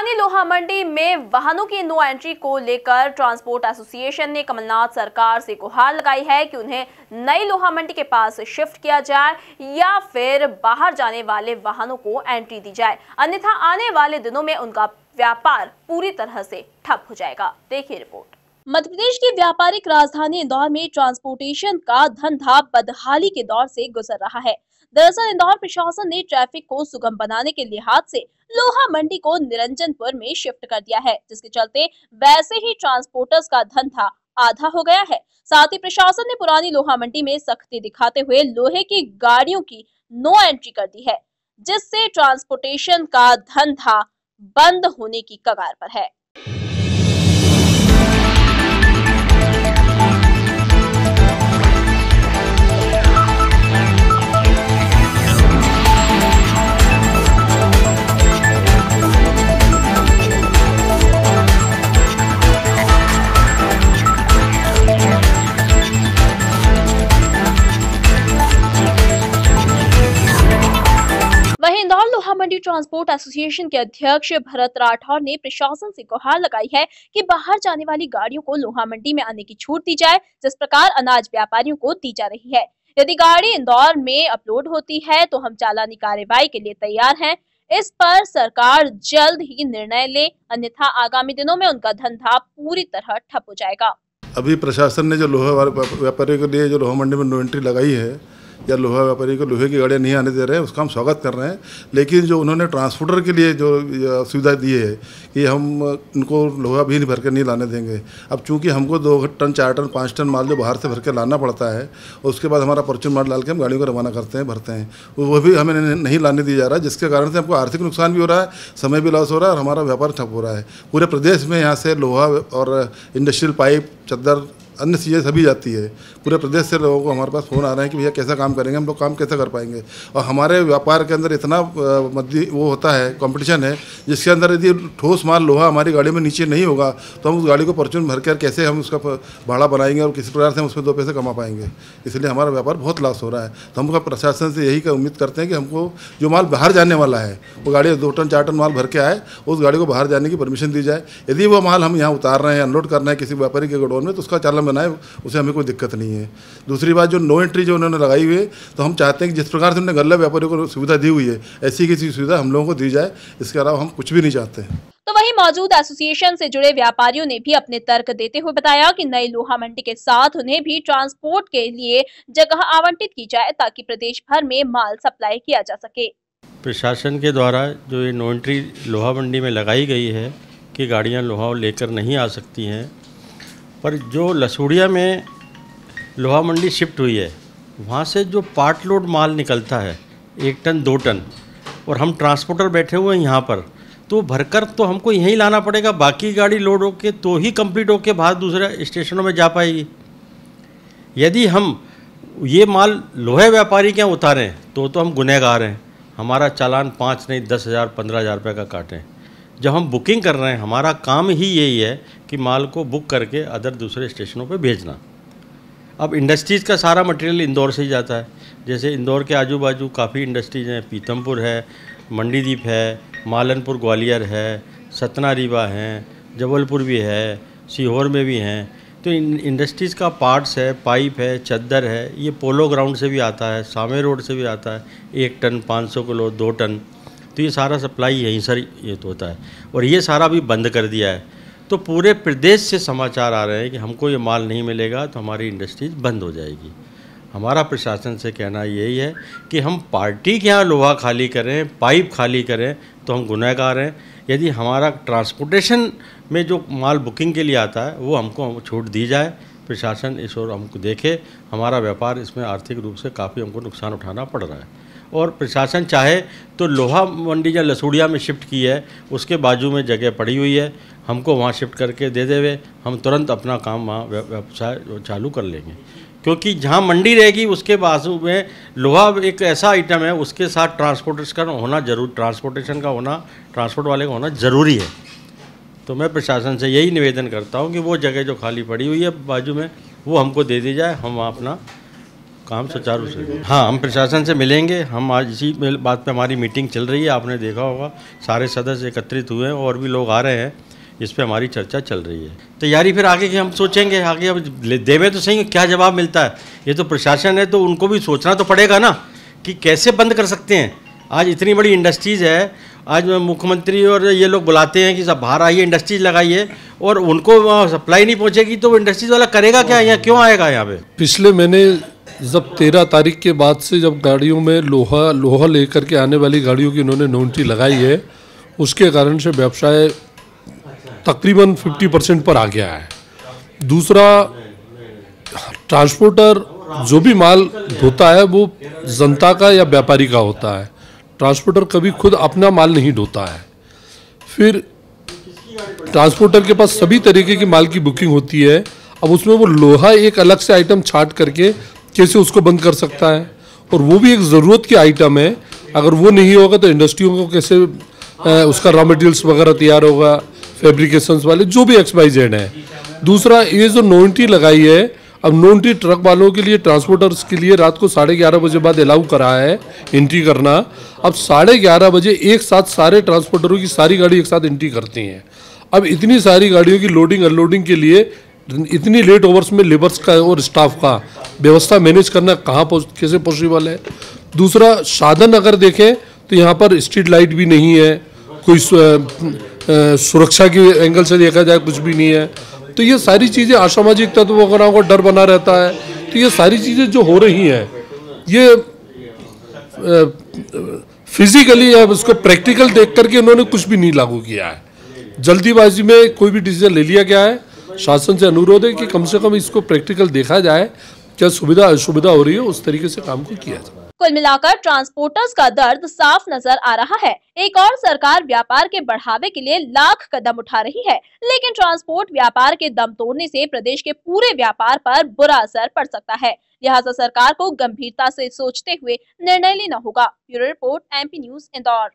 पुरानी लोहा मंडी में वाहनों की नो एंट्री को लेकर ट्रांसपोर्ट एसोसिएशन ने कमलनाथ सरकार से गुहार लगाई है कि उन्हें नई लोहा मंडी के पास शिफ्ट किया जाए या फिर बाहर जाने वाले वाहनों को एंट्री दी जाए, अन्यथा आने वाले दिनों में उनका व्यापार पूरी तरह से ठप हो जाएगा। देखिए रिपोर्ट। मध्य प्रदेश की व्यापारिक राजधानी इंदौर में ट्रांसपोर्टेशन का धंधा बदहाली के दौर से गुजर रहा है। दरअसल इंदौर प्रशासन ने ट्रैफिक को सुगम बनाने के लिहाज से लोहा मंडी को निरंजनपुर में शिफ्ट कर दिया है, जिसके चलते वैसे ही ट्रांसपोर्टर्स का धंधा आधा हो गया है। साथ ही प्रशासन ने पुरानी लोहा मंडी में सख्ती दिखाते हुए लोहे की गाड़ियों की नो एंट्री कर दी है, जिससे ट्रांसपोर्टेशन का धंधा बंद होने की कगार पर है। वहीं इंदौर लोहा मंडी ट्रांसपोर्ट एसोसिएशन के अध्यक्ष भरत राठौर ने प्रशासन से गुहार लगाई है कि बाहर जाने वाली गाड़ियों को लोहा मंडी में आने की छूट दी जाए, जिस प्रकार अनाज व्यापारियों को दी जा रही है। यदि गाड़ी इंदौर में अपलोड होती है तो हम चालानी कार्रवाई के लिए तैयार हैं। इस पर सरकार जल्द ही निर्णय ले, अन्यथा आगामी दिनों में उनका धंधा पूरी तरह ठप हो जाएगा। अभी प्रशासन ने जो लोहा व्यापारियों के लिए जो लोहा मंडी में नो एंट्री लगाई है या लोहा व्यापारी को लोहे की गाड़ियाँ नहीं आने दे रहे हैं, उसका हम स्वागत कर रहे हैं। लेकिन जो उन्होंने ट्रांसपोर्टर के लिए जो सुविधा दी है कि हम उनको लोहा भी भर के नहीं लाने देंगे। अब चूंकि हमको 2 टन 4 टन 5 टन माल जो बाहर से भर के लाना पड़ता है, उसके बाद हमारा परचून माल डाल के हम गाड़ियों को रवाना करते हैं, भरते हैं, वो भी हमें नहीं लाने दिया जा रहा है, जिसके कारण से हमको आर्थिक नुकसान भी हो रहा है, समय भी लॉस हो रहा है और हमारा व्यापार ठप हो रहा है। पूरे प्रदेश में यहाँ से लोहा और इंडस्ट्रियल पाइप, चद्दर, अन्य चीज़ें सभी जाती है। पूरे प्रदेश से लोगों को हमारे पास फ़ोन आ रहे हैं कि भैया कैसा काम करेंगे, हम लोग काम कैसे कर पाएंगे। और हमारे व्यापार के अंदर इतना वो होता है, कंपटीशन है, जिसके अंदर यदि ठोस माल लोहा हमारी गाड़ी में नीचे नहीं होगा तो हम उस गाड़ी को परचून भर कर कैसे हम उसका भाड़ा बनाएंगे और किसी प्रकार से हम उसमें 2 पैसे कमा पाएंगे। इसलिए हमारा व्यापार बहुत लॉस हो रहा है। तो हम प्रशासन से यही उम्मीद करते हैं कि हमको जो माल बाहर जाने वाला है वो गाड़ी 2 टन 4 टन माल भर के आए, उस गाड़ी को बाहर जाने की परमिशन दी जाए। यदि वो माल हम यहाँ उतार रहे हैं, अनलोड करना है किसी व्यापारी के गोडाउन में, तो उसका चालान बनाए, उसे हमें कोई दिक्कत नहीं है। दूसरी बात, जो नो एंट्री जो उन्होंने लगाई हुई है, तो हम चाहते हैं कि जिस प्रकार से उन्होंने गल्ला व्यापारियों को सुविधा दी हुई है, ऐसी किसी सुविधा हम लोगों को दी जाए। इसके अलावा हम कुछ भी नहीं चाहते हैं। तो वहीं मौजूद एसोसिएशन से जुड़े व्यापारियों ने भी अपने तर्क देते हुए बताया कि नई लोहा मंडी के साथ उन्हें भी ट्रांसपोर्ट के लिए जगह आवंटित की जाए, ताकि प्रदेश भर में माल सप्लाई किया जा सके। प्रशासन के द्वारा जो ये नो एंट्री लोहा मंडी में लगाई गई है कि गाड़ियाँ लोहा लेकर नहीं आ सकती हैं, पर जो लसूड़िया में लोहा मंडी शिफ्ट हुई है, वहाँ से जो पार्ट लोड माल निकलता है 1 टन 2 टन, और हम ट्रांसपोर्टर बैठे हुए हैं यहाँ पर, तो भरकर तो हमको यहीं लाना पड़ेगा। बाकी गाड़ी लोड होके तो ही कंप्लीट होके बाहर दूसरे स्टेशनों में जा पाएगी। यदि हम ये माल लोहे व्यापारी के यहाँ उतारें तो हम गुनहगार हैं। हमारा चालान 5 नहीं 10,000 15,000 रुपये का काटें। जब हम बुकिंग कर रहे हैं, हमारा काम ही यही है कि माल को बुक करके अदर दूसरे स्टेशनों पे भेजना। अब इंडस्ट्रीज़ का सारा मटेरियल इंदौर से ही जाता है। जैसे इंदौर के आजू बाजू काफ़ी इंडस्ट्रीज़ हैं, पीतमपुर है, मंडीदीप है, मालनपुर ग्वालियर है, सतना रीवा हैं, जबलपुर भी है, सीहोर में भी हैं। तो इन इंडस्ट्रीज़ का पार्ट्स है, पाइप है, चद्दर है, ये पोलो ग्राउंड से भी आता है, सामे रोड से भी आता है, 1 टन 500 किलो 2 टन, तो ये सारा सप्लाई यहीं से ये तो होता है। और ये सारा भी बंद कर दिया है। तो पूरे प्रदेश से समाचार आ रहे हैं कि हमको ये माल नहीं मिलेगा तो हमारी इंडस्ट्रीज बंद हो जाएगी। हमारा प्रशासन से कहना यही है कि हम पार्टी के यहाँ लोहा खाली करें, पाइप खाली करें तो हम गुनहगार हैं। यदि हमारा ट्रांसपोर्टेशन में जो माल बुकिंग के लिए आता है वो हमको छूट दी जाए, प्रशासन इस ओर हमको देखे। हमारा व्यापार इसमें आर्थिक रूप से काफ़ी हमको नुकसान उठाना पड़ रहा है। और प्रशासन चाहे तो लोहा मंडी या लसूड़िया में शिफ्ट की है, उसके बाजू में जगह पड़ी हुई है, हमको वहाँ शिफ्ट करके दे देवे, हम तुरंत अपना काम वहाँ व्यवसाय चालू कर लेंगे। क्योंकि जहाँ मंडी रहेगी उसके बाजू में लोहा एक ऐसा आइटम है, उसके साथ ट्रांसपोर्टेशन का होना जरूर, ट्रांसपोर्टेशन का होना, ट्रांसपोर्ट वाले का होना ज़रूरी है। तो मैं प्रशासन से यही निवेदन करता हूँ कि वो जगह जो खाली पड़ी हुई है बाजू में, वो हमको दे दी जाए, हम वहाँ अपना काम सुचारू से। हाँ, हम प्रशासन से मिलेंगे। हम आज इसी बात पे हमारी मीटिंग चल रही है, आपने देखा होगा सारे सदस्य एकत्रित हुए हैं और भी लोग आ रहे हैं, इस पे हमारी चर्चा चल रही है। तैयारी फिर आगे की हम सोचेंगे, आगे अब देवे तो सही क्या जवाब मिलता है। ये तो प्रशासन है तो उनको भी सोचना तो पड़ेगा ना कि कैसे बंद कर सकते हैं। आज इतनी बड़ी इंडस्ट्रीज़ है, आज मुख्यमंत्री और ये लोग बुलाते हैं कि सब बाहर आइए इंडस्ट्रीज लगाइए, और उनको सप्लाई नहीं पहुंचेगी तो वो इंडस्ट्रीज वाला करेगा क्या, यहाँ क्यों आएगा यहाँ पे। पिछले महीने जब 13 तारीख के बाद से जब गाड़ियों में लोहा लेकर के आने वाली गाड़ियों की इन्होंने नो एंट्री लगाई है, उसके कारण से व्यवसाय तकरीबन 50% पर आ गया है। दूसरा, ट्रांसपोर्टर जो भी माल ढोता है वो जनता का या व्यापारी का होता है। ट्रांसपोर्टर कभी खुद अपना माल नहीं ढोता है। फिर ट्रांसपोर्टर के पास सभी तरीके की माल की बुकिंग होती है। अब उसमें वो लोहा एक अलग से आइटम छांट करके कैसे उसको बंद कर सकता है, और वो भी एक ज़रूरत की आइटम है। अगर वो नहीं होगा तो इंडस्ट्रियों को कैसे उसका रॉ मटेरियल्स वगैरह तैयार होगा, फैब्रिकेशंस वाले जो भी XYZ है। दूसरा, ये जो नो एंट्री लगाई है, अब नो एंट्री ट्रक वालों के लिए, ट्रांसपोर्टर्स के लिए रात को 11:30 बजे बाद अलाउ करा है एंट्री करना। अब 11:30 बजे एक साथ सारे ट्रांसपोर्टरों की सारी गाड़ी एक साथ एंट्री करती हैं। अब इतनी सारी गाड़ियों की लोडिंग अनलोडिंग के लिए इतनी लेट ओवर्स में लेबर्स का और स्टाफ का व्यवस्था मैनेज करना कैसे पॉसिबल है। दूसरा, साधन अगर देखें तो यहाँ पर स्ट्रीट लाइट भी नहीं है, कोई सुरक्षा के एंगल से देखा जाए कुछ भी नहीं है। तो ये सारी चीज़ें, असामाजिक तत्व वगैरह को डर बना रहता है। तो ये सारी चीज़ें जो हो रही हैं, ये फिजिकली या उसको प्रैक्टिकल देख करके उन्होंने कुछ भी नहीं लागू किया है। जल्दीबाजी में कोई भी डिसीजन ले लिया गया है। शासन से अनुरोध है कि कम से कम इसको प्रैक्टिकल देखा जाए, क्या सुविधा असुविधा हो रही है, उस तरीके से काम को किया जाए। कुल मिलाकर ट्रांसपोर्टर्स का दर्द साफ नजर आ रहा है। एक और सरकार व्यापार के बढ़ावे के लिए लाख कदम उठा रही है, लेकिन ट्रांसपोर्ट व्यापार के दम तोड़ने से प्रदेश के पूरे व्यापार पर बुरा असर पड़ सकता है। लिहाजा सरकार को गंभीरता से सोचते हुए निर्णय लेना होगा। Bureau report, MP news, Indore.